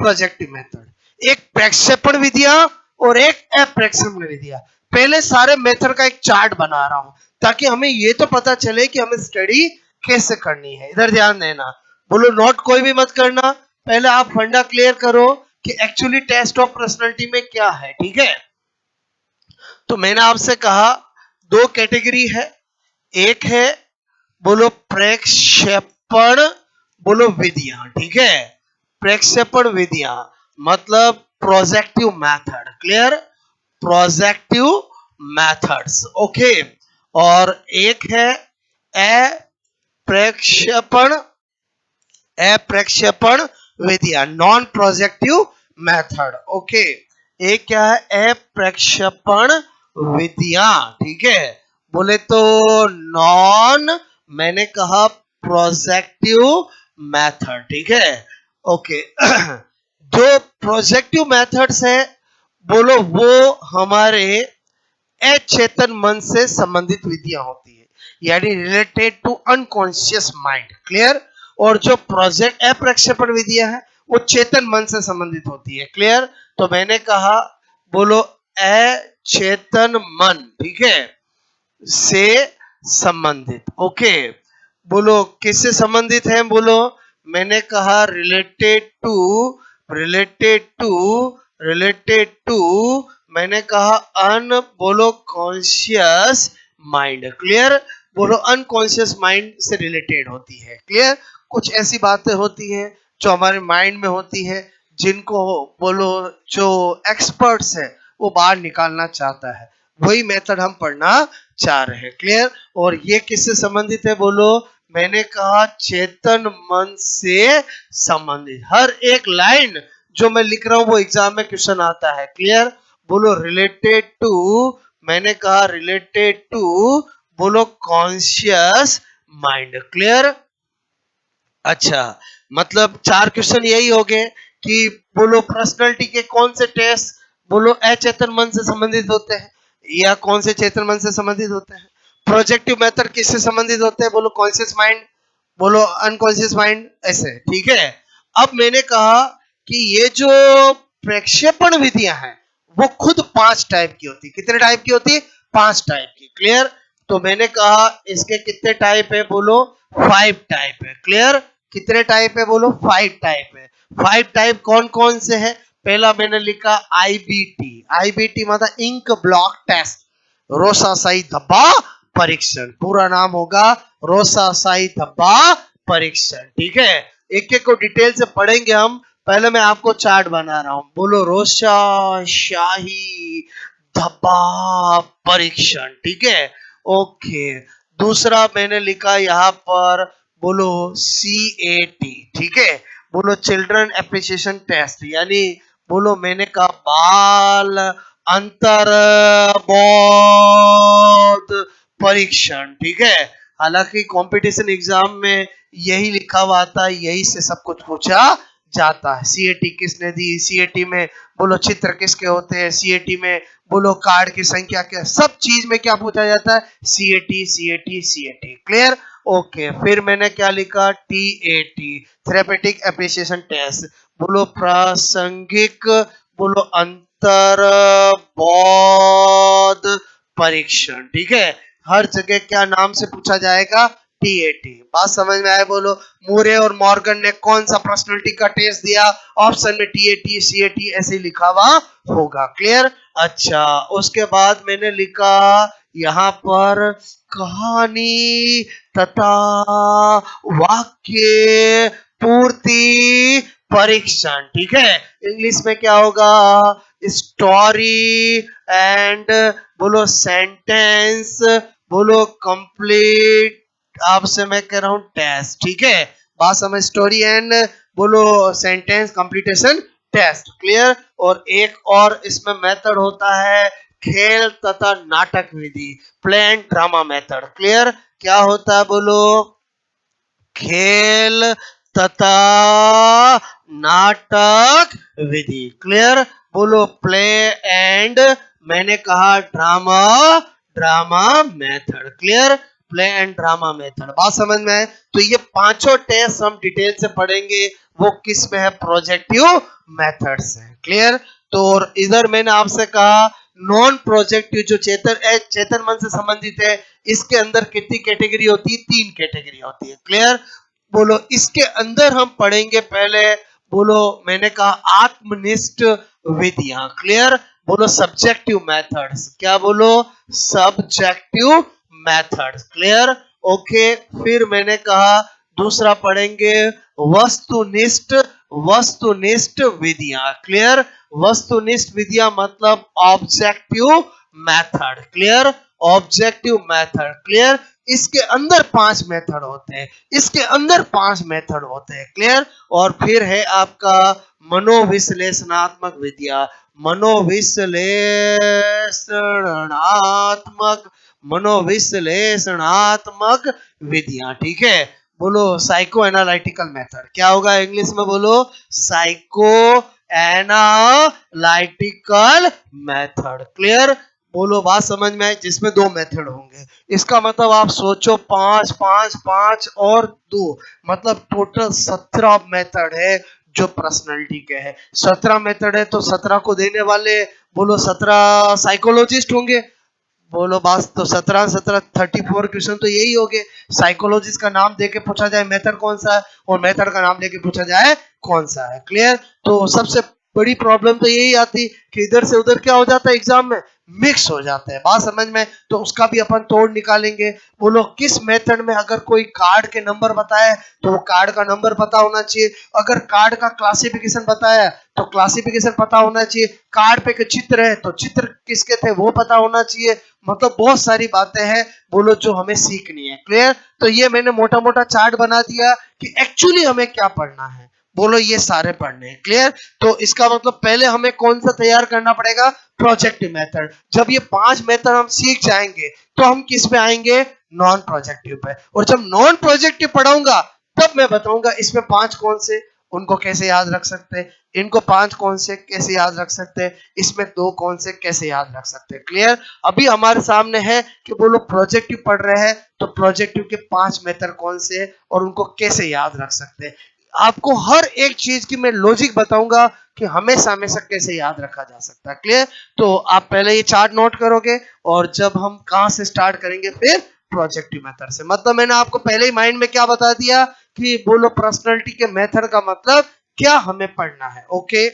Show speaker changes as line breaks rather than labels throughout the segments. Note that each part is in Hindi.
प्रोजेक्टिव मेथड, एक प्रक्षेपण विधियां और एक अप्रक्षेपण विधियां। पहले सारे मेथड का एक चार्ट बना रहा हूं ताकि हमें ये तो पता चले कि हमें स्टडी कैसे करनी है। इधर ध्यान देना, बोलो नोट कोई भी मत करना, पहले आप फंडा क्लियर करो कि एक्चुअली टेस्ट ऑफ पर्सनालिटी में क्या है। ठीक है, तो मैंने आपसे कहा दो कैटेगरी है, एक है बोलो प्रक्षेपण, बोलो विधियां। ठीक है, प्रक्षेपण विधियां मतलब projective method, clear, projective methods, okay. और एक है अप्रक्षेपण, अप्रक्षेपण विधियां, नॉन प्रोजेक्टिव मेथड, ओके। एक क्या है, अप्रक्षेपण विधियां। ठीक है, बोले तो नॉन, मैंने कहा प्रोजेक्टिव मेथड। ठीक है, ओके। जो प्रोजेक्टिव मेथड्स है बोलो वो हमारे अचेतन मन से संबंधित विधियां होती है, यानी related to unconscious mind, clear. और जो प्रोजेक्ट अप्रक्षेपण विधियां है वो चेतन मन से संबंधित होती है, क्लियर। तो मैंने कहा बोलो अचेतन मन, ठीक है, से संबंधित, ओके। बोलो किससे संबंधित है, बोलो मैंने कहा रिलेटेड टू रिलेटेड टू मैंने कहा बोलो कॉन्शियस माइंड, क्लियर। बोलो अनकॉन्शियस माइंड से रिलेटेड होती है, क्लियर। कुछ ऐसी बातें होती हैं जो हमारे माइंड में होती है जिनको बोलो जो एक्सपर्ट्स है वो बाहर निकालना चाहता है, वही मेथड हम पढ़ना चाह रहे हैं, क्लियर। और ये किससे संबंधित है, बोलो मैंने कहा चेतन मन से संबंधित। हर एक लाइन जो मैं लिख रहा हूं वो एग्जाम में क्वेश्चन आता है, क्लियर। बोलो रिलेटेड टू, मैंने कहा रिलेटेड टू बोलो कॉन्शियस माइंड, क्लियर। अच्छा, मतलब चार क्वेश्चन यही हो गए कि बोलो पर्सनालिटी के कौन से टेस्ट बोलो अचेतन मन से संबंधित होते हैं या कौन से चेतन मन से संबंधित होते हैं। प्रोजेक्टिव मेथड किससे संबंधित होते हैं, बोलो कॉन्शियस माइंड, बोलो अनकॉन्शियस माइंड, ऐसे, ठीक है। अब मैंने कहा कि ये जो प्रक्षेपण विधियां हैं वो खुद 5 टाइप की होती है। कितने टाइप की होती है, 5 टाइप की, क्लियर। तो मैंने कहा इसके कितने टाइप है, बोलो 5 टाइप है, क्लियर। कितने टाइप है, बोलो 5 टाइप है। 5 टाइप कौन कौन से है, पहला मैंने लिखा आईबीटी, आईबीटी मतलब इंक ब्लॉक टेस्ट, रोसासाई धब्बा परीक्षण, पूरा नाम होगा रोसासाई धब्बा परीक्षण, ठीक है। एक एक को डिटेल से पढ़ेंगे हम, पहले मैं आपको चार्ट बना रहा हूं, बोलो रोशा शाही धब्बा परीक्षण, ठीक है, ओके। दूसरा मैंने लिखा यहां पर बोलो CAT, ठीक है, बोलो चिल्ड्रन एप्रिसिएशन टेस्ट, यानी बोलो मैंने कहा बाल अंतर बोध परीक्षण, ठीक है। हालांकि कंपटीशन एग्जाम में यही लिखा हुआ था, यही से सब कुछ पूछा जाता है। CAT किसने दी, CAT में बोलो चित्र किसके होते हैं, CAT में बोलो कार्ड की संख्या क्या, सब चीज में क्या पूछा जाता है, CAT, क्लियर, ओके। फिर मैंने क्या लिखा, TAT थेरेपेटिक एप्रिसिएशन टेस्ट, बोलो प्रासंगिक बोलो अंतर बोध परीक्षण, ठीक है। हर जगह क्या नाम से पूछा जाएगा, TAT, बात समझ में आए, बोलो मूरे और मॉर्गन ने कौन सा पर्सनालिटी का टेस्ट दिया, ऑप्शन में TAT CAT ऐसे लिखा हुआ होगा, क्लियर। अच्छा, उसके बाद मैंने लिखा यहां पर कहानी तथा वाक्य पूर्ति परीक्षण, ठीक है। इंग्लिश में क्या होगा, स्टोरी एंड बोलो सेंटेंस बोलो कंप्लीट, आपसे मैं कह रहा हूं टेस्ट, ठीक है। बात समझ, स्टोरी एंड बोलो सेंटेंस कंप्लीटेशन टेस्ट, क्लियर। और एक और इसमें मेथड होता है खेल तथा नाटक विधि, play and drama method, clear. क्या होता है, बोलो खेल तथा नाटक विधि, क्लियर। बोलो प्ले एंड मैंने कहा drama method, clear. Play and drama method. बात समझ में है? तो ये पांचों टेस्ट हम डिटेल से पढ़ेंगे, वो किस में है, प्रोजेक्टिव मेथड्स है। क्लियर? तो इधर मैंने आपसे कहा नॉन प्रोजेक्टिव जो चेतन मन से संबंधित है, इसके अंदर कितनी कैटेगरी होती है? 3 कैटेगरी होती है। क्लियर? बोलो इसके अंदर हम पढ़ेंगे पहले, बोलो मैंने कहा आत्मनिष्ठ विधियां। क्लियर? बोलो सब्जेक्टिव मेथड्स। क्या बोलो? Subjective methods. क्लियर? ओके। फिर मैंने कहा दूसरा पढ़ेंगे वस्तुनिष्ठ वस्तुनिष्ठ विधियां। क्लियर? वस्तुनिष्ठ विधियां मतलब objective method. Clear? Objective method. Clear? इसके अंदर 5 मेथड होते हैं, इसके अंदर 5 मेथड होते हैं। क्लियर? और फिर है आपका मनोविश्लेषणात्मक विधियां। मनोविश्लेषणात्मक मनोविश्लेषणात्मक विधियां। ठीक है? बोलो साइको एनालिटिकल मेथड। क्या होगा इंग्लिश में? बोलो साइको एनालिटिकल मेथड। क्लियर? बोलो बात समझ में आए? जिसमें 2 मेथड होंगे। इसका मतलब आप सोचो 5 5 5 और 2 मतलब टोटल 17 मेथड है जो पर्सनालिटी के है। 17 मेथड है तो 17 को देने वाले बोलो 17 साइकोलॉजिस्ट होंगे। बोलो बस, तो 17 17 34 क्वेश्चन तो यही हो गए। साइकोलॉजिस्ट का नाम देके पूछा जाए मेथड कौन सा है, और मेथड का नाम लेके पूछा जाए कौन सा है। क्लियर? तो सबसे बड़ी प्रॉब्लम तो यही आती कि इधर से उधर क्या हो जाता है, एग्जाम में मिक्स हो जाता है। बात समझ में? तो उसका भी अपन तोड़ निकालेंगे। बोलो किस मेथड में अगर कोई कार्ड के नंबर बताए तो वो कार्ड का नंबर पता होना चाहिए, अगर कार्ड का क्लासिफिकेशन बताया तो क्लासिफिकेशन पता होना चाहिए, कार्ड पे के चित्र है तो चित्र किसके थे वो पता होना चाहिए। मतलब बहुत सारी बातें हैं बोलो जो हमें सीखनी है। क्लियर? तो ये मैंने मोटा मोटा चार्ट बना दिया कि एक्चुअली हमें क्या पढ़ना है। बोलो ये सारे पढ़ने हैं। क्लियर? तो इसका मतलब पहले हमें कौन सा तैयार करना पड़ेगा? Projective method. जब ये 5 मेथड हम सीख जाएंगे तो हम किस पे आएंगे? नॉन प्रोजेक्टिव पे। और जब नॉन प्रोजेक्टिव पढ़ाऊंगा तब मैं बताऊंगा इसमें 5 कौन से, उनको कैसे याद रख सकते हैं, इनको 5 कौन से कैसे याद रख सकते हैं, इसमें 2 कौन से कैसे याद रख सकते हैं। क्लियर? अभी हमारे सामने है कि बोलो प्रोजेक्टिव पढ़ रहे हैं तो प्रोजेक्टिव के 5 मेथड कौन से हैं और उनको कैसे याद रख सकते हैं। आपको हर एक चीज की मैं लॉजिक बताऊंगा कि हमेशा हमेशा कैसे याद रखा जा सकता है। क्लियर? तो आप पहले ये चार्ट नोट करोगे और जब हम कहां से स्टार्ट करेंगे फिर प्रोजेक्टिव मेथड से। मतलब मैंने आपको पहले ही माइंड में क्या बता दिया कि बोलो पर्सनालिटी के मेथड का मतलब क्या हमें पढ़ना है। ओके?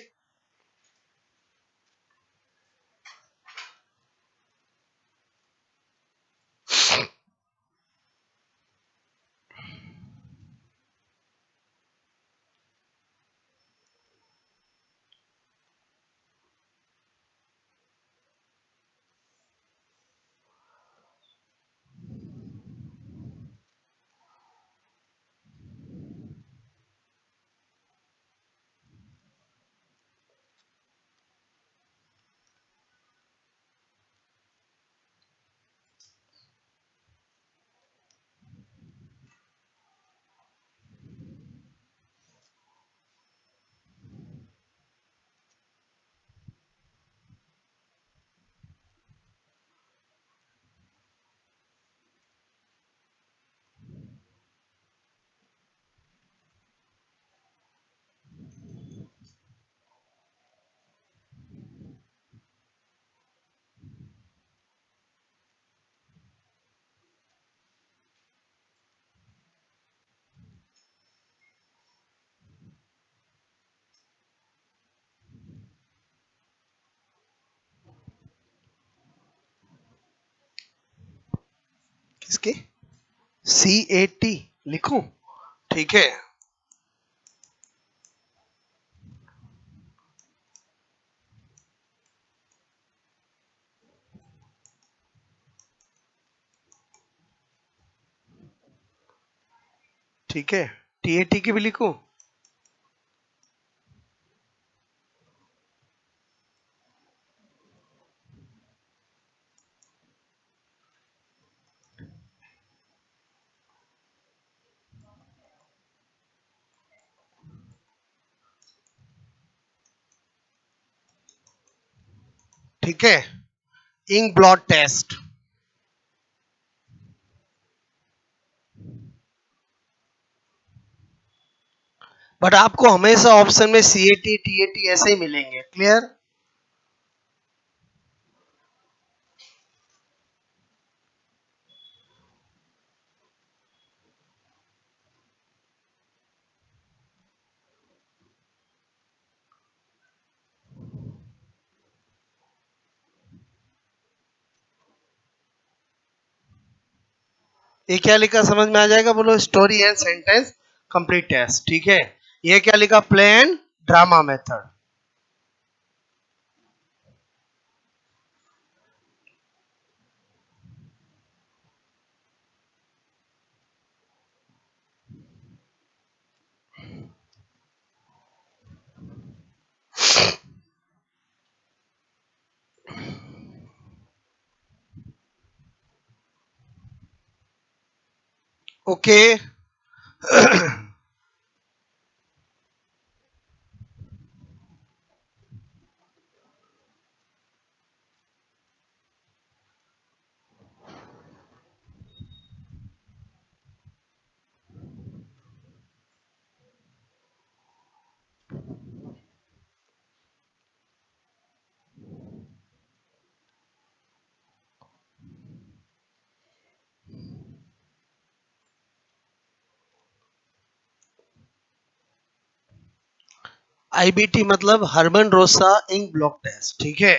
किसकी? CAT लिखूं? ठीक है। ठीक है। TAT की भी लिखूं? ठीक है। Ink blot test. बट आपको हमेशा ऑप्शन में CAT TAT ऐसे ही मिलेंगे। क्लियर? ये क्या लिखा समझ में आ जाएगा? बोलो story and sentence complete test. ठीक है, ये क्या लिखा? Plain drama method. Okay. IBT मतलब Herman Rorschach ink blot test. ठीक है।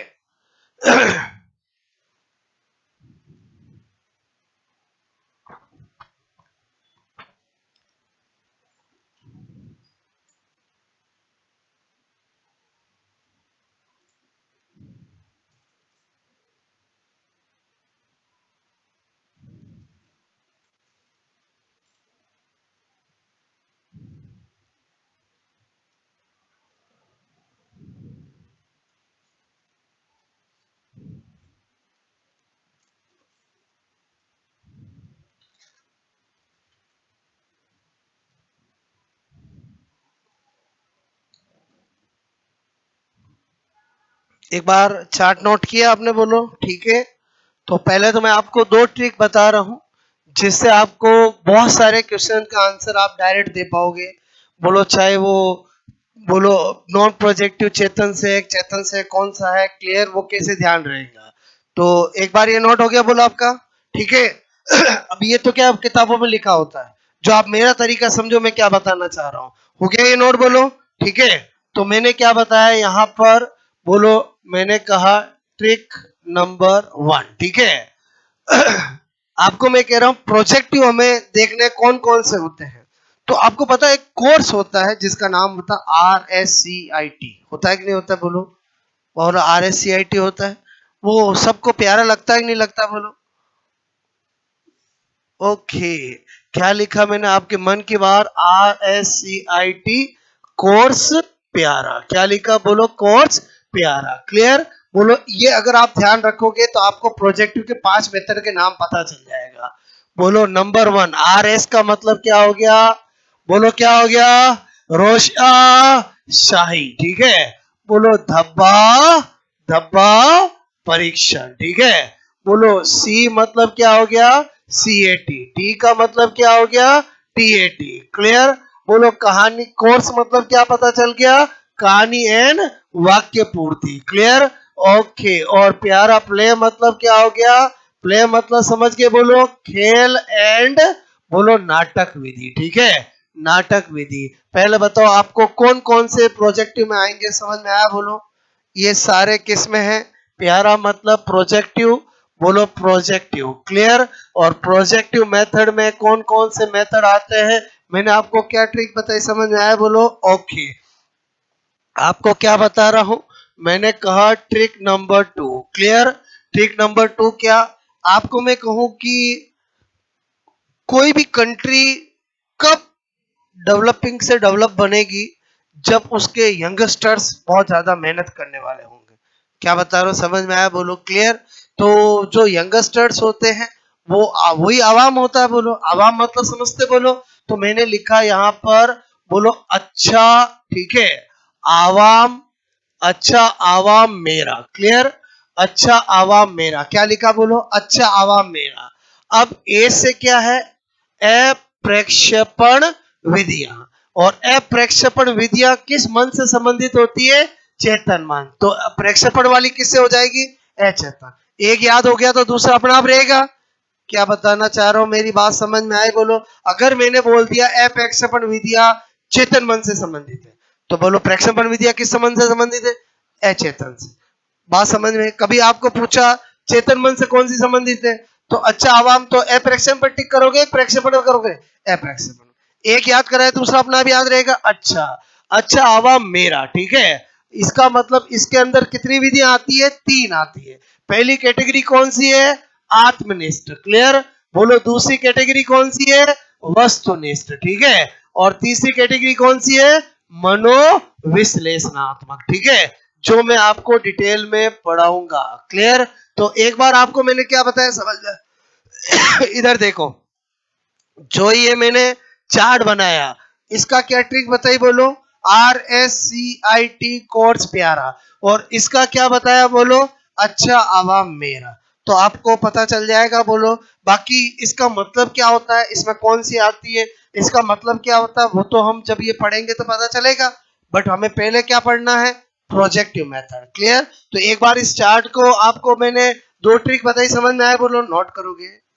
एक बार चार्ट नोट किया आपने? बोलो। ठीक है, तो पहले तो मैं आपको दो ट्रिक बता रहा हूं जिससे आपको बहुत सारे क्वेश्चन का आंसर आप डायरेक्ट दे पाओगे। बोलो, चाहे वो बोलो नॉन प्रोजेक्टिव चेतन से चेतन से कौन सा है, क्लियर, वो कैसे ध्यान रहेगा। तो एक बार ये नोट हो गया बोलो आपका। ठीक है। अब ये तो क्या किताबों में लिखा होता है, जो आप मेरा तरीका समझो मैं क्या बताना चाह रहा हूँ। हो गया ये नोट? बोलो। ठीक है, तो मैंने क्या बताया यहाँ पर? बोलो, मैंने कहा ट्रिक नंबर 1। ठीक है। आपको मैं कह रहा हूं प्रोजेक्टिव हमें देखने कौन कौन से होते हैं। तो आपको पता है एक कोर्स होता है जिसका नाम होता है RSCIT। होता है कि नहीं होता? बोलो। और RSCIT होता है, वो सबको प्यारा लगता है कि नहीं लगता? बोलो। ओके, क्या लिखा मैंने आपके मन की बात? RSCIT कोर्स प्यारा। क्या लिखा? बोलो कोर्स प्यारा। क्लियर? बोलो, ये अगर आप ध्यान रखोगे तो आपको प्रोजेक्टिव के 5 मेथड के नाम पता चल जाएगा। बोलो नंबर 1, RS का मतलब क्या हो गया? बोलो क्या हो गया? रोशा शाही। ठीक है। बोलो धब्बा धब्बा परीक्षण। ठीक है। बोलो सी मतलब क्या हो गया? CAT। टी का मतलब क्या हो गया? TAT। क्लियर? बोलो कहानी कोर्स मतलब क्या पता चल गया? कहानी एंड वाक्य पूर्ति। क्लियर? ओके। और प्यारा प्ले मतलब क्या हो गया? प्ले मतलब समझ के बोलो खेल एंड बोलो नाटक विधि। ठीक है, नाटक विधि। पहले बताओ आपको कौन कौन से प्रोजेक्टिव में आएंगे, समझ में आया? बोलो। ये सारे किस में है? प्यारा मतलब प्रोजेक्टिव। बोलो प्रोजेक्टिव। क्लियर? और प्रोजेक्टिव मेथड में कौन कौन से मेथड आते हैं? मैंने आपको क्या ट्रिक बताई, समझ में आया? बोलो। ओके, आपको क्या बता रहा हूं? मैंने कहा trick number 2। Clear? Trick number 2 क्या? आपको मैं कहूं कि कोई भी कंट्री कब डेवलपिंग से डेवलप बनेगी? जब उसके यंगस्टर्स बहुत ज्यादा मेहनत करने वाले होंगे। क्या बता रहा हूँ, समझ में आया? बोलो क्लियर? तो जो यंगस्टर्स होते हैं वो वही आवाम होता है। बोलो आवाम मतलब समझते? बोलो। तो मैंने लिखा यहाँ पर बोलो अच्छा। ठीक है, आवाम। अच्छा आवाम मेरा। क्लियर? अच्छा आवाम मेरा। क्या लिखा? बोलो अच्छा आवाम मेरा। अब ए से क्या है? अप्रक्षेपण विधियां। और अप्रक्षेपण विधियां किस मन से संबंधित होती है? चेतन मन। तो प्रक्षेपण वाली किससे हो जाएगी? अचेतन। एक याद हो गया तो दूसरा अपना आप रहेगा। क्या बताना चाह रहा हूं, मेरी बात समझ में आई? बोलो। अगर मैंने बोल दिया अप्रक्षेपण विधियां चेतन मन से संबंधित है, तो बोलो प्रक्षेपण विधियां किस संबंध से संबंधित है? अचेतन से। बात समझ में? कभी आपको पूछा चेतन मन से कौन सी संबंधित है, तो अच्छा आवाम तो अप्रक्षेपण पर टिक करोगे, प्रक्षेपण पर करोगे? अप्रक्षेपण। एक याद कराए दूसरा अपना भी याद रहेगा। अच्छा अच्छा आवाम मेरा, ठीक है। इसका मतलब इसके अंदर कितनी विधियां आती है? 3 आती है। पहली कैटेगरी कौन सी है? आत्मनिष्ठ। क्लियर? बोलो दूसरी कैटेगरी कौन सी है? वस्तुनिष्ठ। ठीक है। और तीसरी कैटेगरी कौन सी है? मनोविश्लेषणात्मक। ठीक है, जो मैं आपको डिटेल में पढ़ाऊंगा। क्लियर? तो एक बार आपको मैंने क्या बताया, समझ में? इधर देखो, जो ये मैंने चार्ट बनाया, इसका क्या ट्रिक बताई? बोलो। RSCIT कोर्स प्यारा। और इसका क्या बताया? बोलो। अच्छा आवाम मेरा। तो आपको पता चल जाएगा। बोलो। बाकी इसका मतलब क्या होता है, इसमें कौन सी आती है, इसका मतलब क्या होता है, वो तो हम जब ये पढ़ेंगे तो पता चलेगा। बट हमें पहले क्या पढ़ना है? Projective method. क्लियर? तो एक बार इस चार्ट को आपको मैंने 2 ट्रिक बताई, समझ में आया? बोलो। नोट करोगे?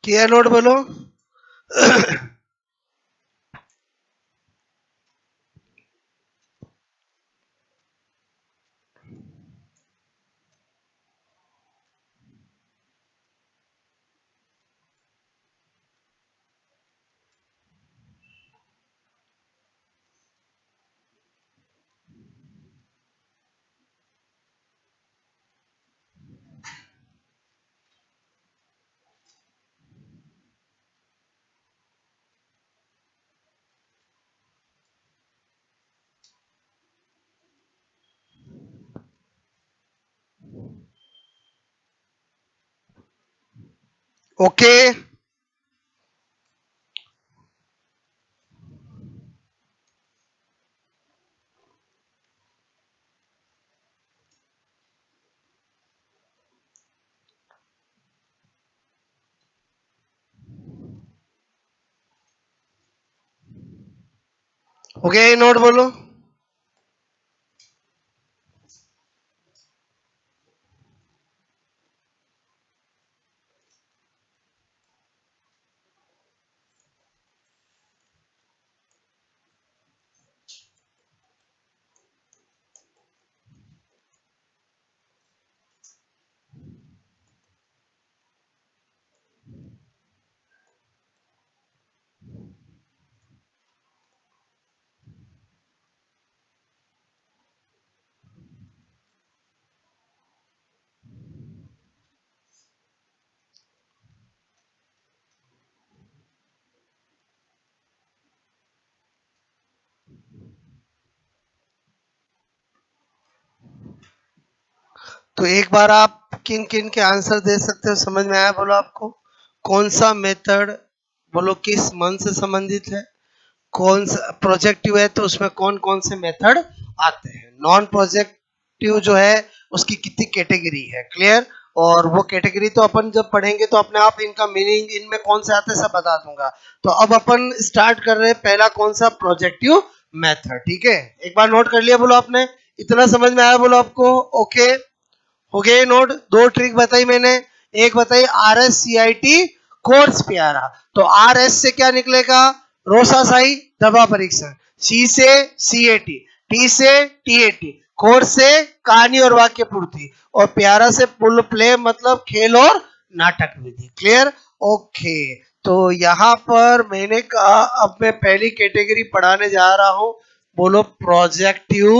किया नोट? बोलो। ओके। ओके नोट बोलो। तो एक बार आप किन किन के आंसर दे सकते हो, समझ में आया? बोलो आपको। कौन सा मेथड, बोलो, किस मन से संबंधित है? कौन सा प्रोजेक्टिव है तो उसमें कौन कौन से मेथड आते हैं? नॉन प्रोजेक्टिव जो है उसकी कितनी कैटेगरी है? क्लियर? और वो कैटेगरी तो अपन जब पढ़ेंगे तो अपने आप इनका मीनिंग इनमें कौन से आते हैं सब बता दूंगा। तो अब अपन स्टार्ट कर रहे हैं, पहला कौन सा? Projective method. ठीक है, एक बार नोट कर लिया? बोलो आपने। इतना समझ में आया? बोलो आपको। ओके हो गए नोट? 2 ट्रिक बताई मैंने। एक बताई RSCIT कोर्स प्यारा। तो RS से क्या निकलेगा? रोसासाई दबा परीक्षण। C से CAT, T से TAT, कोर्स से कहानी और वाक्य पूर्ति, और प्यारा से पुल प्ले मतलब खेल और नाटक विधि। क्लियर? ओके। तो यहाँ पर मैंने कहा अब मैं पहली कैटेगरी पढ़ाने जा रहा हूं, बोलो projective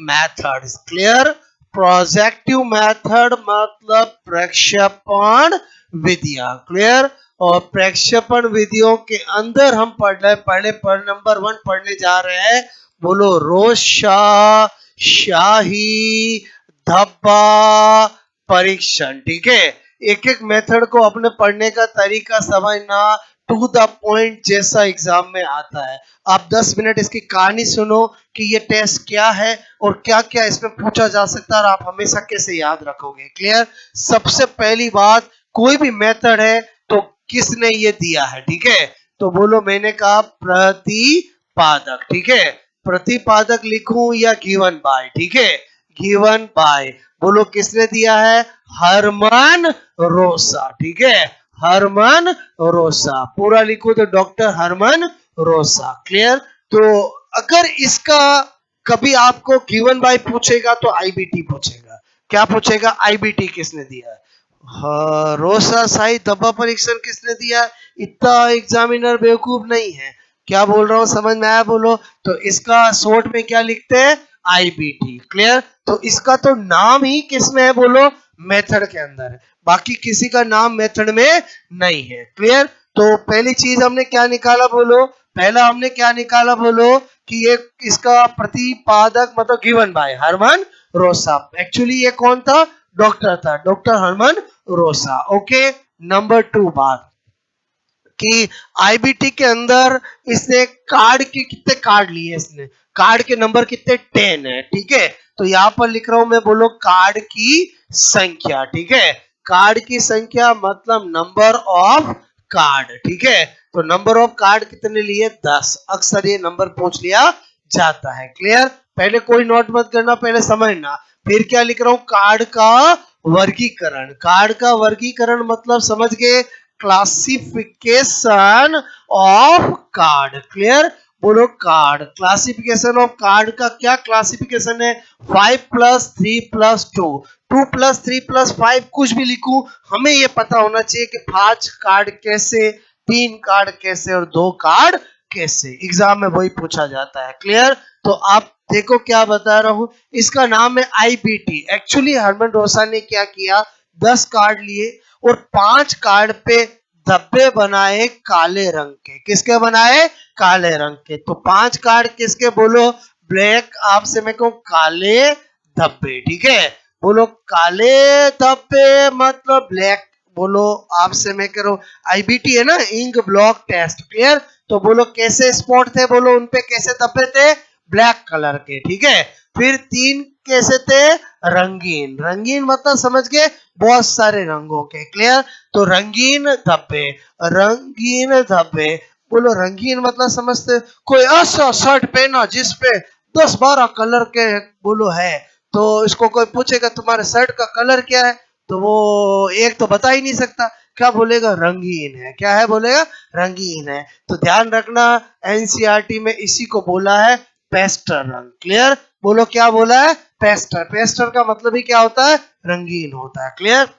methods. Clear? Projective method मतलब प्रक्षेपण विधियां। क्लियर? और प्रक्षेपण विधियों के अंदर हम पहले नंबर 1 पढ़ने जा रहे हैं, बोलो रोशा शाही धब्बा परीक्षण। ठीक है, एक एक मेथड को अपने पढ़ने का तरीका समझना, टू द पॉइंट जैसा एग्जाम में आता है। आप 10 मिनट इसकी कहानी सुनो कि ये टेस्ट क्या है और क्या क्या इसमें पूछा जा सकता है और आप हमेशा कैसे याद रखोगे। क्लियर? सबसे पहली बात, कोई भी मेथड है तो किसने ये दिया है। ठीक है, तो बोलो मैंने कहा प्रतिपादक। ठीक है, प्रतिपादक लिखूं या गिवन बाय? ठीक है, गिवन बाय। बोलो किसने दिया है? हरमन रोसा। ठीक है, हरमन रोसा। पूरा लिखो तो डॉक्टर हरमन रोसा। क्लियर? तो अगर इसका कभी आपको गिवन बाय पूछेगा तो आईबीटी पूछेगा। क्या पूछेगा? आईबीटी किसने दिया है। हाँ, रोसा शाही धब्बा परीक्षण किसने दिया? इतना एग्जामिनर बेवकूफ नहीं है। क्या बोल रहा हूँ, समझ में आया? बोलो। तो इसका शॉर्ट में क्या लिखते हैं? आईबीटी। क्लियर? तो इसका तो नाम ही किसमें है? बोलो मेथड के अंदर है, बाकी किसी का नाम मेथड में नहीं है। क्लियर? तो पहली चीज हमने क्या निकाला? बोलो पहला हमने क्या निकाला? बोलो कि ये इसका प्रतिपादक मतलब given by Harman Rosa. Actually ये कौन था? डॉक्टर था, डॉक्टर हरमन रोसा। ओके, नंबर 2 बात कि आईबीटी के अंदर इसने कार्ड के कितने कार्ड लिए? इसने कार्ड के नंबर कितने? 10 है। ठीक है, तो यहां पर लिख रहा हूं मैं, बोलो कार्ड की संख्या। ठीक है, कार्ड की संख्या मतलब नंबर ऑफ कार्ड। ठीक है, तो नंबर ऑफ कार्ड कितने लिए? 10। अक्सर ये नंबर पूछ लिया जाता है। क्लियर? पहले कोई नोट मत करना, पहले समझना। फिर क्या लिख रहा हूं? कार्ड का वर्गीकरण। कार्ड का वर्गीकरण मतलब समझ गए? Classification of card. क्लियर? बोलो कार्ड, क्लासिफिकेशन ऑफ कार्ड का क्या क्लासिफिकेशन है? 5 प्लस 3 प्लस 2, 2 प्लस 3 प्लस 5, कुछ भी लिखूं, हमें ये पता होना चाहिए कि 5 कार्ड कैसे, 3 कार्ड कैसे और 2 कार्ड कैसे। एग्जाम में वही पूछा जाता है। क्लियर? तो आप देखो क्या बता रहा हूं, इसका नाम है आईबीटी। एक्चुअली हरमन रोसा ने क्या किया? 10 कार्ड लिए और 5 कार्ड पे धब्बे बनाए काले रंग के। किसके बनाए? काले रंग के। तो 5 कार्ड किसके? बोलो ब्लैक, आपसे मैं कहूं काले धब्बे। ठीक है, बोलो काले धब्बे मतलब ब्लैक। बोलो आपसे मैं कह रहा हूं, आईबीटी है ना, इंक ब्लॉक टेस्ट। क्लियर? तो बोलो कैसे स्पॉट थे? बोलो उनपे कैसे धब्बे थे? ब्लैक कलर के। ठीक है, फिर 3 कैसे थे? रंगीन। रंगीन मतलब समझ गए? बहुत सारे रंगों के। क्लियर? तो रंगीन धब्बे, रंगीन धब्बे। बोलो रंगीन मतलब समझते? कोई ऐसा शर्ट पहना जिसपे 10-12 कलर के बोलो है, तो इसको कोई पूछेगा तुम्हारे शर्ट का कलर क्या है, तो वो एक तो बता ही नहीं सकता। क्या बोलेगा? रंगीन है। क्या है? बोलेगा रंगीन है। तो ध्यान रखना, एनसीईआरटी में इसी को बोला है पेस्टर रंग। क्लियर? बोलो क्या बोला है? पेस्टर। पेस्टर का मतलब ही क्या होता है? रंगीन होता है। क्लियर?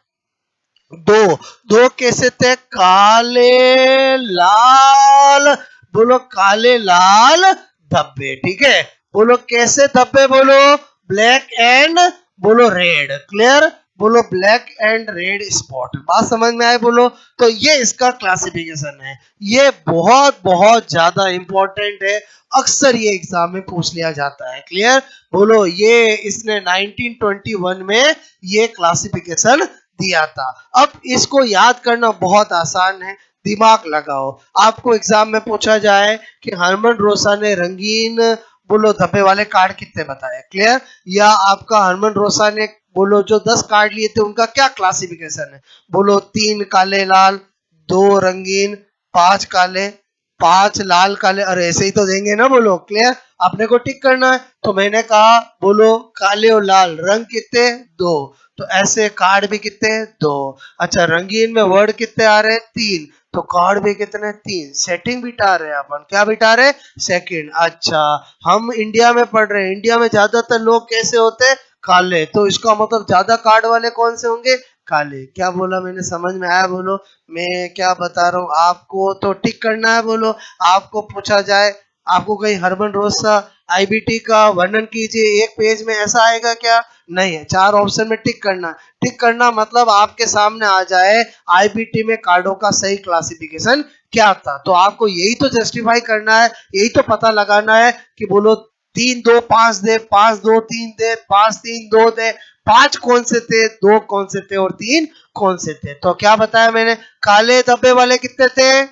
दो, दो कैसे थे? काले लाल। बोलो काले लाल धब्बे। ठीक है, बोलो कैसे धब्बे? बोलो ब्लैक एंड बोलो रेड। क्लियर? बोलो ब्लैक एंड रेड स्पॉट। बात समझ में आए? बोलो। तो ये इसका क्लासिफिकेशन है। ये बहुत बहुत ज्यादा इंपॉर्टेंट है, अक्सर ये एग्जाम में पूछ लिया जाता है। क्लियर? बोलो ये इसने 1921 में ये क्लासिफिकेशन दिया था। अब इसको याद करना बहुत आसान है, दिमाग लगाओ। आपको एग्जाम में पूछा जाए कि हरमन रोसा ने रंगीन बोलो धब्बे वाले कार्ड कितने बताए? क्लियर? या आपका हरमन रोसा ने बोलो जो 10 कार्ड लिए थे उनका क्या क्लासिफिकेशन है? बोलो 3 काले लाल, 2 रंगीन, 5 काले, 5 लाल काले। अरे ऐसे ही तो देंगे ना। बोलो क्लियर? आपने को टिक करना है। तो मैंने कहा बोलो काले और लाल रंग कितने? 2। तो ऐसे कार्ड भी कितने? 2। अच्छा, रंगीन में वर्ड कितने आ रहे हैं? 3। तो कार्ड भी कितने? 3। सेटिंग बिठा रहे हैं अपन। क्या बिठा रहे? सेकंड। अच्छा, हम इंडिया में पढ़ रहे हैं, इंडिया में ज्यादातर लोग कैसे होते हैं? काले। तो इसका मतलब ज्यादा कार्ड वाले कौन से होंगे? काले। क्या बोला मैंने, समझ में आया? बोलो मैं क्या बता रहा हूँ आपको, तो टिक करना है। बोलो आपको पूछा जाए, आपको कहीं हरमन रोसा आईबीटी का वर्णन कीजिए, एक पेज में, ऐसा आएगा क्या? नहीं है। 4 ऑप्शन में टिक करना। टिक करना मतलब आपके सामने आ जाए आईबीटी में कार्डों का सही क्लासिफिकेशन क्या था, तो आपको यही तो जस्टिफाई करना है, यही तो पता लगाना है कि बोलो 3 2 5 दे, 5 2 3 दे, 5 3 2 दे, 5 कौन से थे, 2 कौन से थे और 3 कौन से थे। तो क्या बताया मैंने, काले धब्बे वाले कितने थे?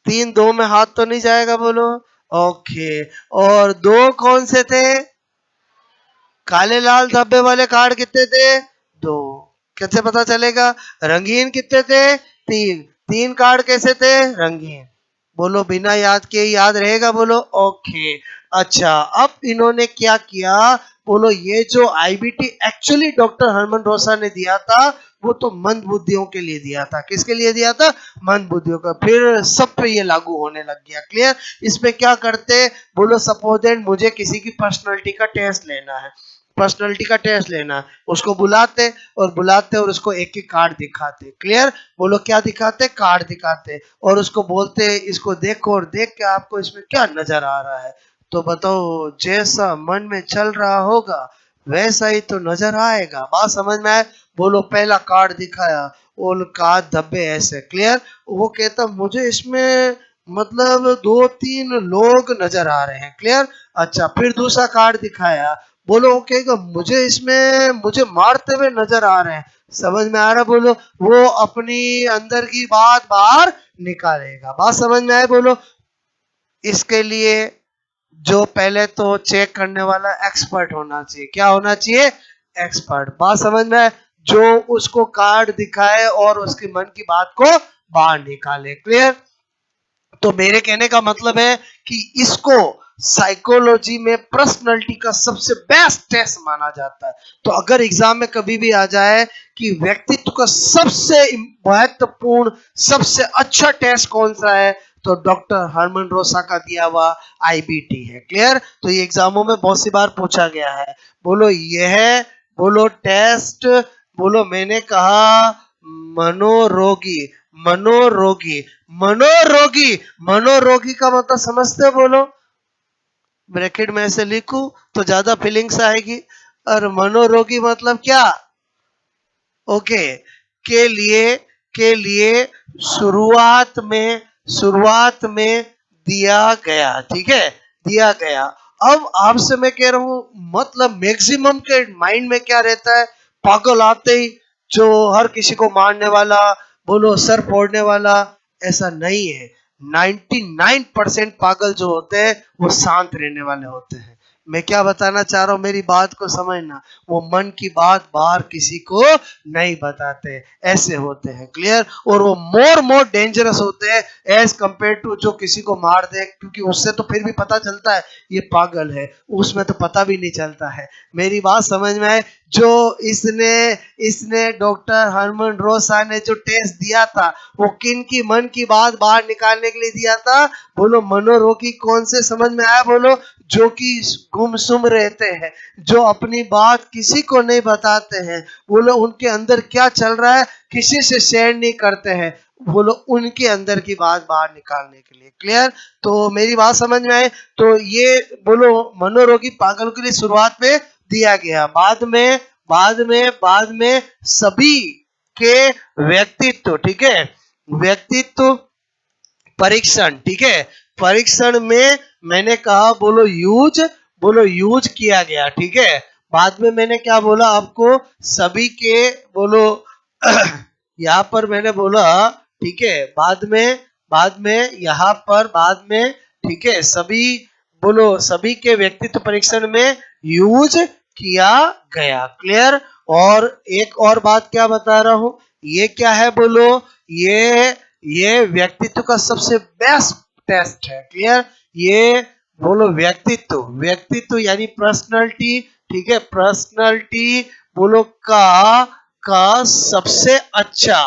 3, 2 में हाथ तो नहीं जाएगा, बोलो। ओके, और 2 कौन से थे? काले लाल धब्बे वाले कार्ड कितने थे? 2। कैसे पता चलेगा? रंगीन कितने थे? 3। 3 कार्ड कैसे थे? रंगीन। बोलो बिना याद के ही याद रहेगा, बोलो। ओके, अच्छा अब इन्होंने क्या किया, बोलो ये जो आईबीटी एक्चुअली डॉक्टर हरमन रोसा ने दिया था, वो तो मंद बुद्धियों के लिए दिया था। किसके लिए दिया था? मंद बुद्धियों का। फिर सब पे ये लागू होने लग गया। क्लियर? इसमें क्या करते, बोलो सपोज दैट मुझे किसी की पर्सनालिटी का टेस्ट लेना है, पर्सनालिटी का टेस्ट लेना, उसको बुलाते और उसको एक एक कार्ड दिखाते। क्लियर? बोलो क्या दिखाते? कार्ड दिखाते, और उसको बोलते इसको देखो और देख के आपको इसमें क्या नजर आ रहा है, तो बताओ जैसा मन में चल रहा होगा वैसा ही तो नजर आएगा। बात समझ में आए? बोलो पहला कार्ड दिखाया, उनका धब्बे ऐसे। क्लियर? वो कहता मुझे इसमें मतलब 2 3 लोग नजर आ रहे हैं। क्लियर? अच्छा, फिर दूसरा कार्ड दिखाया, बोलो वो कहेगा मुझे इसमें मुझे मारते हुए नजर आ रहे हैं। समझ में आ रहा? बोलो वो अपनी अंदर की बात बाहर निकालेगा। बात समझ में आए? बोलो इसके लिए जो पहले तो चेक करने वाला एक्सपर्ट होना चाहिए। क्या होना चाहिए? एक्सपर्ट। बात समझ में आए? जो उसको कार्ड दिखाए और उसके मन की बात को बाहर निकाले। क्लियर? तो मेरे कहने का मतलब है कि इसको साइकोलॉजी में पर्सनालिटी का सबसे बेस्ट टेस्ट माना जाता है। तो अगर एग्जाम में कभी भी आ जाए कि व्यक्तित्व का सबसे महत्वपूर्ण सबसे अच्छा टेस्ट कौन सा है, तो डॉक्टर हरमन रोसा का दिया हुआ आईबीटी है। क्लियर? तो ये एग्जामों में बहुत सी बार पूछा गया है। बोलो यह, बोलो टेस्ट, बोलो मैंने कहा मनोरोगी, मनोरोगी, मनोरोगी, मनोरोगी का मतलब समझते हो? बोलो ब्रैकेट में ऐसे लिखूं तो ज्यादा फीलिंग्स आएगी। और मनोरोगी मतलब क्या? ओके, के लिए शुरुआत में दिया गया। ठीक है, दिया गया। अब आपसे मैं कह रहा हूं, मतलब मैक्सिमम के माइंड में क्या रहता है, पागल आते ही जो हर किसी को मारने वाला, बोलो सर फोड़ने वाला, ऐसा नहीं है। 99% पागल जो होते हैं वो शांत रहने वाले होते हैं। मैं क्या बताना चाह रहा हूं, मेरी बात को समझना, वो मन की बात बाहर किसी को नहीं बताते, ऐसे होते हैं। क्लियर? और वो मोर डेंजरस होते हैं एज कंपेयर टू जो किसी को मार दे, क्योंकि उससे तो फिर भी पता चलता है ये पागल है, उसमें तो पता भी नहीं चलता है। मेरी बात समझ में आए? जो इसने इसने डॉक्टर हरमन रोसा ने जो टेस्ट दिया था, वो किन की मन की बात बाहर निकालने के लिए दिया था? बोलो मनोरोगी कौन से? समझ में आया? बोलो जो कि गुमसुम रहते हैं, जो अपनी बात किसी को नहीं बताते हैं, बोलो उनके अंदर क्या चल रहा है किसी से शेयर नहीं करते हैं, बोलो उनके अंदर की बात बाहर निकालने के लिए। क्लियर? तो मेरी बात समझ में आए? तो ये बोलो मनोरोगी पागल के लिए शुरुआत में दिया गया, बाद में सभी के व्यक्तित्व, ठीक है, व्यक्तित्व परीक्षण, ठीक है, परीक्षण में मैंने कहा बोलो यूज किया गया। ठीक है, बाद में मैंने क्या बोला आपको, सभी के, बोलो यहाँ पर मैंने बोला, ठीक है, बाद में यहाँ पर बाद में, ठीक है, सभी, बोलो सभी के व्यक्तित्व परीक्षण में यूज किया गया। क्लियर? और एक और बात क्या बता रहा हूं, ये क्या है, बोलो ये व्यक्तित्व का सबसे बेस्ट टेस्ट है। क्लियर? ये बोलो व्यक्तित्व यानी पर्सनालिटी, ठीक है, पर्सनालिटी बोलो का सबसे अच्छा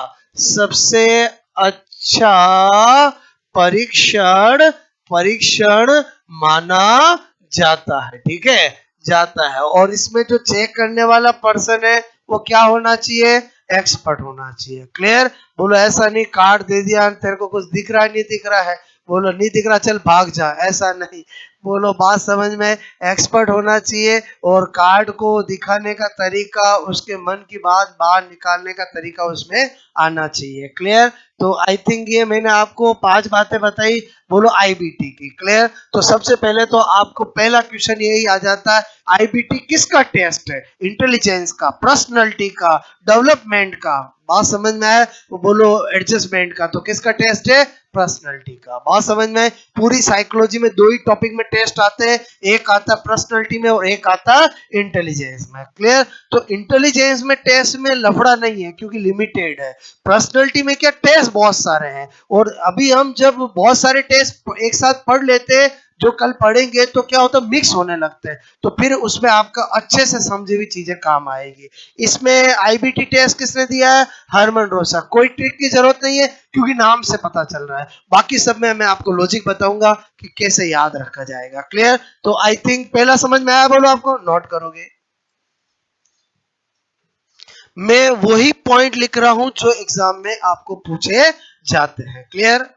परीक्षण परीक्षण माना जाता है। ठीक है, जाता है। और इसमें जो चेक करने वाला पर्सन है वो क्या होना चाहिए? एक्सपर्ट होना चाहिए। क्लियर? बोलो ऐसा नहीं कार्ड दे दिया तेरे को कुछ दिख रहा है नहीं दिख रहा है, बोलो नहीं दिख रहा चल भाग जा, ऐसा नहीं। बोलो बात समझ में, एक्सपर्ट होना चाहिए और कार्ड को दिखाने का तरीका, उसके मन की बात बाहर निकालने का तरीका उसमें आना चाहिए। क्लियर? तो आई थिंक ये मैंने आपको 5 बातें बताई बोलो आईबीटी की। क्लियर? तो सबसे पहले तो आपको पहला क्वेश्चन यही आ जाता है, आईबीटी किसका टेस्ट है? इंटेलिजेंस का, पर्सनालिटी का, डेवलपमेंट का। बात समझ में आया? बोलो एडजस्टमेंट का। तो किसका टेस्ट है? पर्सनालिटी का। बात समझ में? पूरी साइकोलॉजी में 2 ही टॉपिक में टेस्ट आते हैं, एक आता है पर्सनालिटी में और एक आता है इंटेलिजेंस में। क्लियर? तो इंटेलिजेंस में टेस्ट में लफड़ा नहीं है क्योंकि लिमिटेड है। पर्सनालिटी में क्या टेस्ट बहुत सारे हैं, और अभी हम जब बहुत सारे टेस्ट एक साथ पढ़ लेते हैं, जो कल पढ़ेंगे तो क्या होता है मिक्स होने लगते हैं, तो फिर उसमें आपका अच्छे से समझी हुई चीजें काम आएगी। इसमें आईबीटी टेस्ट किसने दिया है? हरमन रोसा। कोई ट्रिक की जरूरत नहीं है क्योंकि नाम से पता चल रहा है, बाकी सब में मैं आपको लॉजिक बताऊंगा कि कैसे याद रखा जाएगा। क्लियर? तो आई थिंक पहला समझ में आया, बोलो आपको नोट करोगे। मैं वही पॉइंट लिख रहा हूं जो एग्जाम में आपको पूछे जाते हैं। Clear?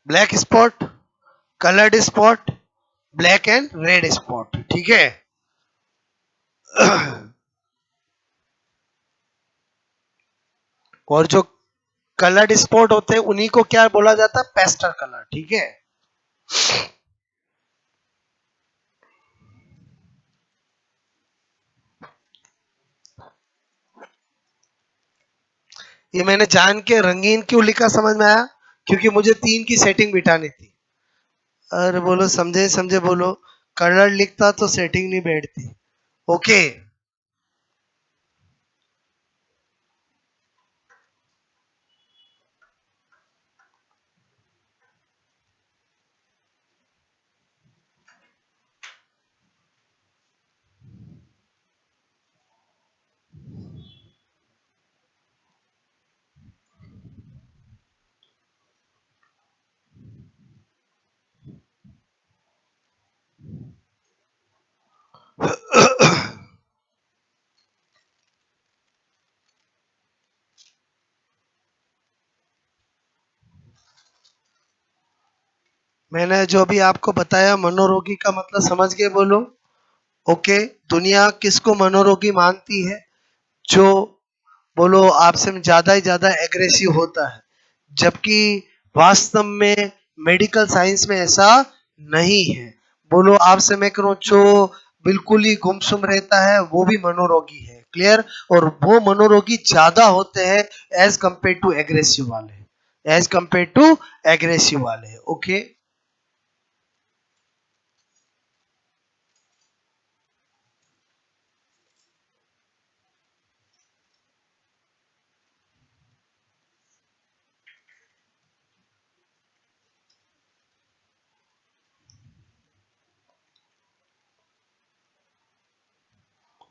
Black spot, coloured spot, black and red spot. ठीक है? और जो कलर्ड स्पॉट होते हैं उन्हीं को क्या बोला जाता है? Pastel colour. ठीक है? ये मैंने जान के रंगीन क्यों लिखा समझ में आया? क्योंकि मुझे 3 की सेटिंग बिठानी थी। अरे बोलो समझे समझे बोलो, कलर लिखता तो सेटिंग नहीं बैठती। ओके? मैंने जो भी आपको बताया मनोरोगी का मतलब समझ के बोलो। ओके? दुनिया किसको मनोरोगी मानती है? जो बोलो आपसे ज्यादा ही ज्यादा एग्रेसिव होता है, जबकि वास्तव में मेडिकल साइंस में ऐसा नहीं है। बोलो आपसे मैं करूं जो बिल्कुल ही गुमसुम रहता है वो भी मनोरोगी है। क्लियर? और वो मनोरोगी ज्यादा होते हैं एज कंपेयर टू एग्रेसिव वाले, एज कंपेयर टू एग्रेसिव वाले। ओके?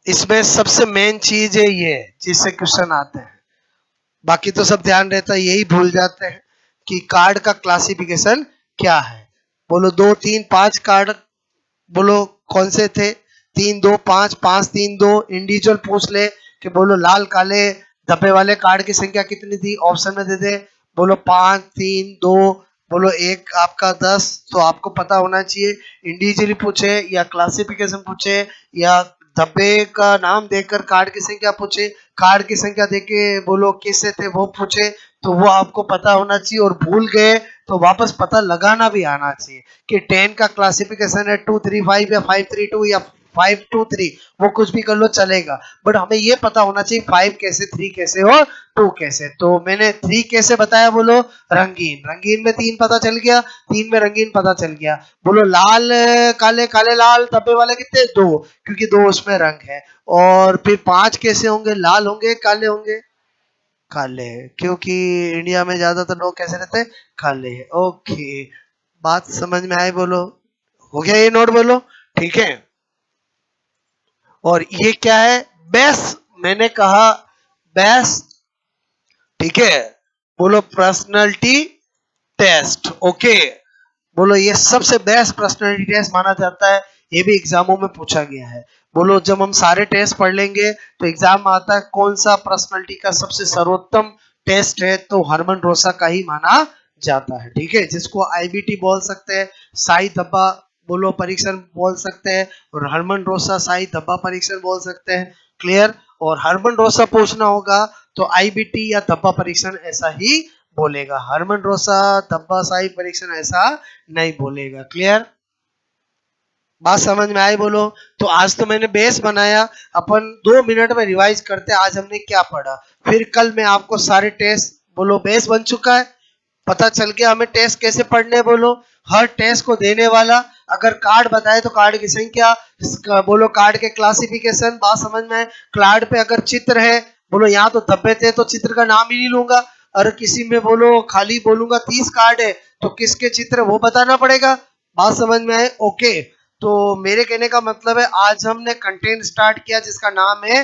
इसमें सबसे मेन चीज है ये जिससे क्वेश्चन आते हैं, बाकी तो सब ध्यान रहता है, यही भूल जाते हैं कि कार्ड का क्लासिफिकेशन क्या है। बोलो 2 3 5 कार्ड, बोलो कौन से थे? 3 2 5 5 3 2। इंडिविजुअल पूछ ले कि बोलो लाल काले धब्बे वाले कार्ड की संख्या कितनी थी, ऑप्शन में दे दे। बोलो 5 3 2, बोलो एक आपका 10, तो आपको पता होना चाहिए। इंडिविजुअली पूछे या क्लासिफिकेशन पूछे या धब्बे का नाम देकर कार्ड की संख्या पूछे, कार्ड की संख्या देके बोलो किससे थे वो पूछे, तो वो आपको पता होना चाहिए। और भूल गए तो वापस पता लगाना भी आना चाहिए कि 10 का क्लासिफिकेशन है 235 या 532 या 523, वो कुछ भी कर लो चलेगा, बट हमें ये पता होना चाहिए 5 कैसे, 3 कैसे और 2 कैसे। तो मैंने 3 कैसे बताया बोलो, रंगीन, रंगीन में 3 पता चल गया, 3 में रंगीन पता चल गया। बोलो लाल काले, काले लाल धब्बे वाले कितने, 2, क्योंकि 2 उसमें रंग है। और फिर 5 कैसे होंगे, लाल होंगे काले होंगे, काले, क्योंकि इंडिया में ज्यादातर लोग कैसे रहते हैं, काले। ओके, बात समझ में आई बोलो, हो गया ये नोट बोलो, ठीक है। और ये क्या है, बेस, मैंने कहा बेस, ठीक है, बोलो पर्सनालिटी टेस्ट, ओके। बोलो ये सबसे बेस्ट पर्सनालिटी टेस्ट माना जाता है, ये भी एग्जामों में पूछा गया है। बोलो जब हम सारे टेस्ट पढ़ लेंगे तो एग्जाम में आता है कौन सा पर्सनालिटी का सबसे सर्वोत्तम टेस्ट है, तो हरमन रोसा का ही माना जाता है, ठीक है, जिसको आईबीटी बोल सकते हैं, साई धब्बा बोलो परीक्षण बोल सकते हैं, और हरमन रोसा साई धब्बा परीक्षण बोल सकते हैं, क्लियर। और हरमन रोसा पूछना होगा तो आईबीटी या धब्बा परीक्षण ऐसा ही बोलेगा, हरमन रोसा धब्बा साई परीक्षण ऐसा नहीं बोलेगा, क्लियर, बात समझ में आई बोलो। तो आज तो मैंने बेस बनाया, अपन 2 मिनट में रिवाइज करते हैं आज हमने क्या पढ़ा, फिर कल मैं आपको सारे टेस्ट, बोलो बेस बन चुका है, पता चल गया हमें टेस्ट कैसे पढ़ने, बोलो हर टेस्ट को देने वाला अगर कार्ड बताए तो कार्ड की संख्या, बोलो कार्ड के क्लासिफिकेशन, बात समझ में आए, कार्ड पे अगर चित्र है, बोलो यहाँ तो धब्बे थे तो चित्र का नाम ही नहीं लूंगा, और किसी में बोलो खाली बोलूंगा 30 कार्ड है तो किसके चित्र वो बताना पड़ेगा, बात समझ में आए, ओके। तो मेरे कहने का मतलब है आज हमने कंटेंट स्टार्ट किया जिसका नाम है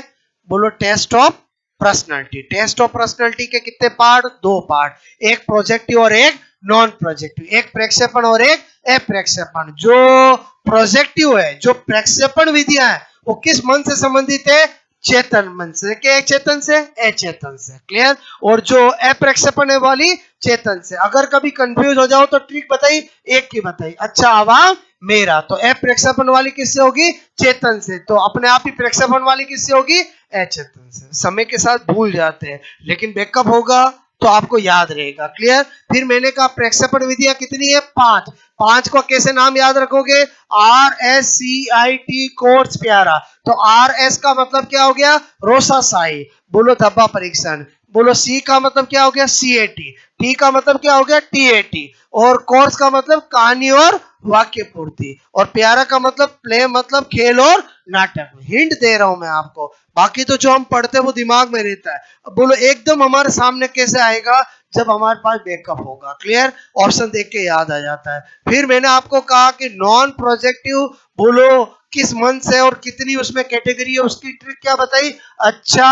बोलो test of personality. Test of personality के कितने पार्ट, 2 पार्ट, एक प्रोजेक्टिव और एक नॉन प्रोजेक्टिव, एक प्रक्षेपण और एक अप्रक्षेपण। जो प्रोजेक्टिव है, जो प्रक्षेपण विधियां है, वो किस मन से संबंधित है, चेतन मन से, के चेतन से, अचेतन से, क्लियर। और जो अप्रक्षेपण है वाली चेतन से। अगर कभी कंफ्यूज हो जाओ तो ट्रिक बताई, एक की बताई, अच्छा आवाम मेरा, तो अप्रक्षेपण वाली किससे होगी, चेतन से, तो अपने आप ही प्रक्षेपण वाली किससे होगी, अचेतन से। समय के साथ भूल जाते हैं लेकिन बैकअप होगा तो आपको याद रहेगा, क्लियर। फिर मैंने कहा प्रक्षेपण विधियां कितनी है, 5, 5 को कैसे नाम याद रखोगे, RSCIT कोर्स प्यारा, तो RS का मतलब क्या हो गया, रोसा साई, बोलो धब्बा परीक्षण, बोलो C का मतलब क्या हो गया, CAT, T का मतलब क्या हो गया, TAT, और कोर्स का मतलब कहानी और वाक्य पूर्ति, और प्यारा का मतलब प्ले मतलब खेल और नाटक। हिंट दे रहा हूं मैं आपको, बाकी तो जो हम पढ़ते हैं वो दिमाग में रहता है। अब बोलो एकदम हमारे सामने कैसे आएगा, जब हमारे पास बैकअप होगा, क्लियर, ऑप्शन देख के याद आ जाता है। फिर मैंने आपको कहा कि नॉन प्रोजेक्टिव बोलो किस मंथ से और कितनी उसमें कैटेगरी है, उसकी ट्रिक क्या बताई, अच्छा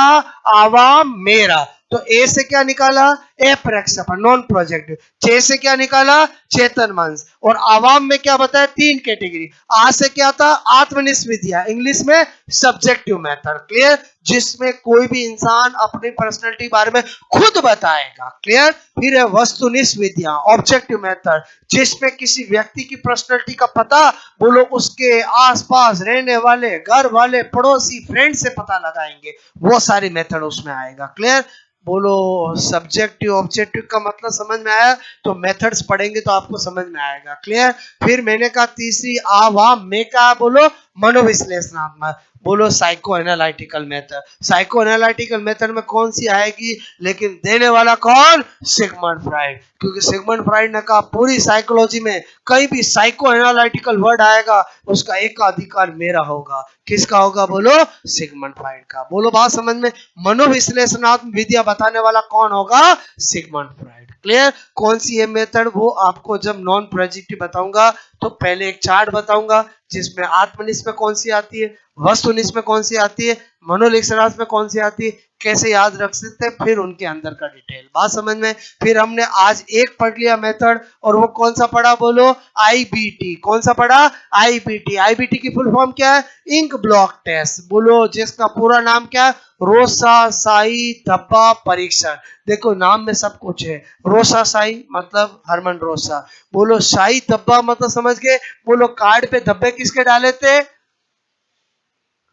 आवाम मेरा, तो ए से क्या निकाला, अप्रक्षेपण नॉन प्रोजेक्टिव, चे से क्या निकाला, चेतन मंच, और आवाम में क्या बताया, 3 कैटेगरी, आ से क्या था, आत्मनिष्ठ विधियां, इंग्लिश में सब्जेक्टिव मेथड, क्लियर, जिसमें कोई भी इंसान अपनी पर्सनैलिटी बारे में खुद बताएगा, क्लियर। फिर है वस्तुनिष्ठ विधियां, ऑब्जेक्टिव मेथड, जिसमें किसी व्यक्ति की पर्सनैलिटी का पता बोलो उसके आसपास रहने वाले घर वाले पड़ोसी फ्रेंड से पता लगाएंगे, वो सारी मेथड उसमें आएगा, क्लियर। बोलो सब्जेक्टिव ऑब्जेक्टिव का मतलब समझ में आया, तो मेथड्स पढ़ेंगे तो आपको समझ में आएगा, क्लियर। फिर मैंने कहा तीसरी आवाम में क्या, बोलो मनोविश्लेषणात्मक, बोलो psycho analytical method, psycho analytical method में कौन सी आएगी, लेकिन देने वाला कौन, सिगमंड फ्राइड, क्योंकि सिगमंड फ्राइड ने कहा पूरी साइकोलॉजी में कहीं भी साइको एनालिटिकल वर्ड आएगा उसका एकाधिकार मेरा होगा, किसका होगा, बोलो सिगमंड फ्राइड का। बोलो बात समझ में, मनोविश्लेषणात्मक विधियां बताने वाला कौन होगा, सिगमंड फ्राइड, क्लियर। कौन सी है मेथड, वो आपको जब नॉन प्रोजेक्टिव बताऊंगा तो पहले एक चार्ट बताऊंगा जिसमें आत्मनिष्ठ में कौन सी आती है, वस्तुनिष्ठ में कौन सी आती है, मनोविश्लेषणात्मक में कौन सी आती है, कैसे याद रख सकते हैं, फिर उनके अंदर का डिटेल, बात समझ में। फिर हमने आज एक पढ़ लिया मेथड, और वो कौन सा पढ़ा, बोलो आईबीटी, कौन सा पढ़ा, आईबीटी। आईबीटी की फुल फॉर्म क्या है, इंक ब्लॉक टेस्ट, बोलो जिसका पूरा नाम क्या है, रोसा साई धब्बा परीक्षण। देखो नाम में सब कुछ है, रोसा साई मतलब हरमन रोसा, बोलो शाही धब्बा मतलब समझ गए, बोलो कार्ड पे धब्बे किसके डाले थे,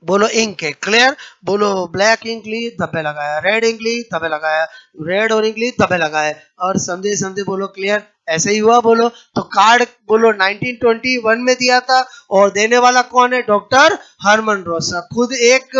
बोलो इंक है, क्लियर। बोलो ब्लैक इंक ली धब्बे लगाया, रेड इंक ली धब्बे लगाया, रेड और इंक ली धब्बे लगाए, और समझे समझे बोलो क्लियर। ऐसे ही हुआ बोलो। तो कार्ड बोलो 1921 में दिया था और देने वाला कौन है? Doctor Herman Rosa. खुद एक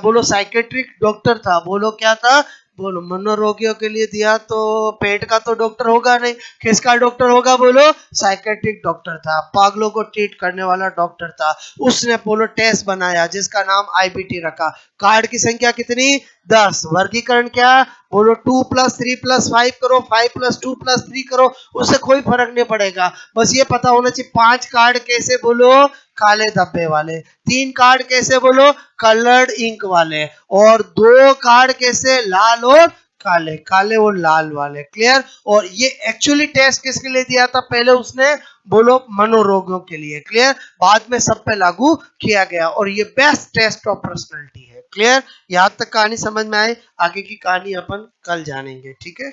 बोलो साइकेट्रिक डॉक्टर था। बोलो क्या था? बोलो मनोरोगियों के लिए दिया, तो पेट का तो डॉक्टर होगा नहीं, किसका डॉक्टर होगा? बोलो साइकेट्रिक डॉक्टर था, पागलों को ट्रीट करने वाला डॉक्टर था। उसने बोलो टेस्ट बनाया जिसका नाम आईबीटी रखा। कार्ड की संख्या कितनी? 10। वर्गीकरण क्या? बोलो 2 + 3 + 5 करो, 5 + 2 + 3 करो, उससे कोई फर्क नहीं पड़ेगा। बस ये पता होना चाहिए 5 कार्ड कैसे? बोलो काले धब्बे वाले। 3 कार्ड कैसे? बोलो कलर्ड इंक वाले। और 2 कार्ड कैसे? लाल और काले, काले और लाल वाले। क्लियर? और ये एक्चुअली टेस्ट किसके लिए दिया था? पहले उसने बोलो मनोरोगों के लिए। क्लियर? बाद में सब पे लागू किया गया और ये बेस्ट टेस्ट ऑफ पर्सनालिटी है। क्लियर? यहाँ तक कहानी समझ में आई? आगे की कहानी अपन कल जानेंगे। ठीक है।